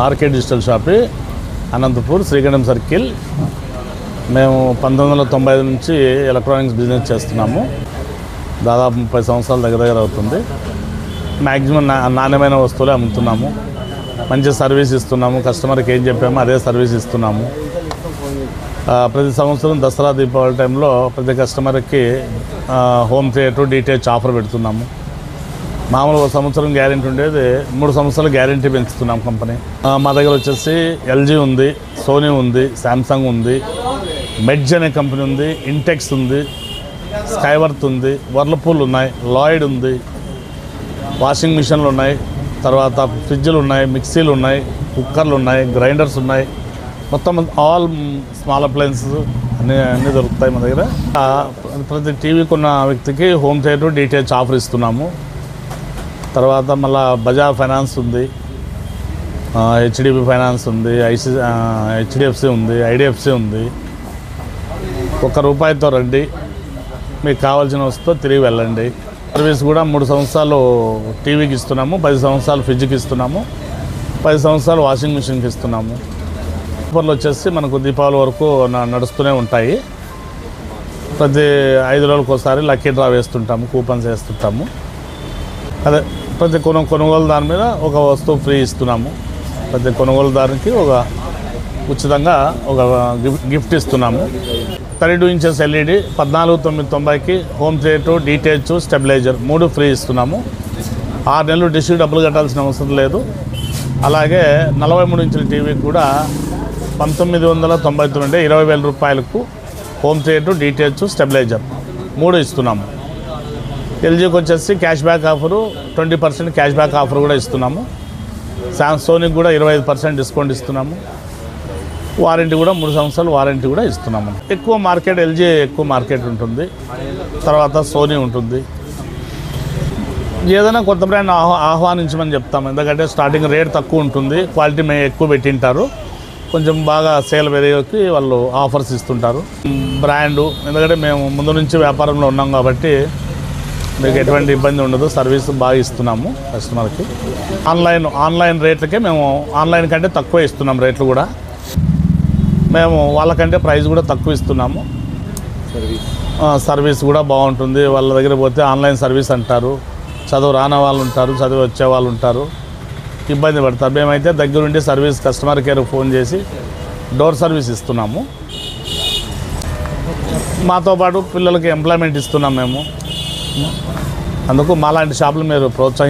RK digital shoppe Anantapur Srikantam circle. మేము 1995 నుంచి electronics business చేస్తున్నాము. దాదాపు 30 సంవత్సరాల దగ్గర అవుతుంది. మ్యాక్సిమం నాణ్యమైన వస్తువులే అమ్ముతున్నాము. మంచి సర్వీస్ ఇస్తున్నాము. కస్టమర్కి ఏం చెప్పామో అదే సర్వీస్ ఇస్తున్నాము. ప్రతి సంవత్సరం దసరా దీపావళి టైంలో ప్రతి కస్టమర్కి హోమ్ థియేటర్ డీటెయిల్స్ ఆఫర్ పెడుతున్నాము. మామూలుగా సంవత్సరం గ్యారెంటీ ఉండేది 3 సంవత్సరాలు గ్యారెంటీ పెంచుతున్నాం కంపెనీ. మా దగ్గర వచ్చేసి ఎల్జీ ఉంది, సోనీ ఉంది, శాంసంగ్ ఉంది, మెడ్జ్ అనే కంపెనీ ఉంది, ఇంటెక్స్ ఉంది, స్కైవర్త్ ఉంది, వర్ల్పూల్ ఉన్నాయి, లాయిడ్ ఉంది, వాషింగ్ మిషన్లు ఉన్నాయి, తర్వాత ఫ్రిడ్జ్లు ఉన్నాయి, మిక్సీలు ఉన్నాయి, కుక్కర్లు ఉన్నాయి, గ్రైండర్స్ ఉన్నాయి. మొత్తం ఆల్ స్మాల్ అప్లయన్సెస్ అన్నీ దొరుకుతాయి మా దగ్గర. ప్రతి టీవీకి ఉన్న వ్యక్తికి హోమ్ థియేటర్ డీటెయిల్స్ ఆఫర్ ఇస్తున్నాము. తర్వాత మళ్ళీ బజాజ్ ఫైనాన్స్ ఉంది, హెచ్డిబి ఫైనాన్స్ ఉంది, హెచ్డిఎఫ్సి ఉంది, ఐడిఎఫ్సి ఉంది. ₹1 రండి, మీకు కావాల్సిన వస్తువు తిరిగి వెళ్ళండి. సర్వీస్ కూడా 3 సంవత్సరాలు టీవీకి ఇస్తున్నాము, 10 సంవత్సరాలు ఫ్రిడ్జ్కి ఇస్తున్నాము, 10 సంవత్సరాలు వాషింగ్ మిషన్కి ఇస్తున్నాము. ఆఫర్లు వచ్చేసి మనకు దీపావళి వరకు నడుస్తూనే ఉంటాయి. ప్రతి 5 రోజులకు ఒకసారి లక్కీ డ్రా వేస్తుంటాము, కూపన్స్ వేస్తుంటాము. అదే ప్రతి కొనుగోలుదారు మీద ఒక వస్తువు ఫ్రీ ఇస్తున్నాము. ప్రతి కొనుగోలుదారునికి ఉచితంగా ఒక గిఫ్ట్ ఇస్తున్నాము. 32 ఇంచెస్ ఎల్ఈడి 14,990కి home theatre details stabiliser 3 free ఇస్తున్నాము. 6 నెలలు డిష్కి డబ్బులు కట్టాల్సిన అవసరం లేదు. అలాగే 43 ఇంచుల టీవీకి కూడా 1999 ₹20,000 హోమ్ థియేటర్ డీటెయిల్స్ స్టెబిలైజర్ 3 ఇస్తున్నాము. ఎల్జీకి వచ్చేసి cash back offer 20% cash back offer కూడా ఇస్తున్నాము. సోనీకి కూడా 25% డిస్కౌంట్ ఇస్తున్నాము. వారంటీ కూడా 3 సంవత్సరాలు వారంటీ కూడా ఇస్తున్నాము. ఎక్కువ మార్కెట్ ఎల్జీ ఎక్కువ మార్కెట్ ఉంటుంది, తర్వాత సోనీ ఉంటుంది. ఏదైనా కొత్త బ్రాండ్ ఆహ్వానించమని చెప్తాము. ఎందుకంటే స్టార్టింగ్ రేట్ తక్కువ ఉంటుంది, క్వాలిటీ మేము ఎక్కువ పెట్టింటారు. కొంచెం బాగా సేల్ పెరిగేకి వాళ్ళు ఆఫర్స్ ఇస్తుంటారు. బ్రాండు ఎందుకంటే మేము ముందు నుంచి వ్యాపారంలో ఉన్నాం కాబట్టి మీకు ఎటువంటి ఇబ్బంది ఉండదు. సర్వీస్ బాగా ఇస్తున్నాము కస్టమర్కి. ఆన్లైన్ రేట్లకే మేము ఆన్లైన్ కంటే తక్కువ ఇస్తున్నాం. రేట్లు కూడా మేము వాళ్ళకంటే ప్రైస్ కూడా తక్కువ ఇస్తున్నాము. సర్వీస్ కూడా బాగుంటుంది. వాళ్ళ దగ్గర పోతే ఆన్లైన్ సర్వీస్ అంటారు, చదువు రాని వాళ్ళు ఉంటారు, చదువు వచ్చే వాళ్ళు ఉంటారు, ఇబ్బంది పడతారు. మేమైతే దగ్గరుండి సర్వీస్ కస్టమర్ కేర్కి ఫోన్ చేసి డోర్ సర్వీస్ ఇస్తున్నాము. మాతో పాటు పిల్లలకి ఎంప్లాయ్మెంట్ ఇస్తున్నాం మేము. అందుకు మాలాంటి షాపులు మీరు ప్రోత్సహించాలి.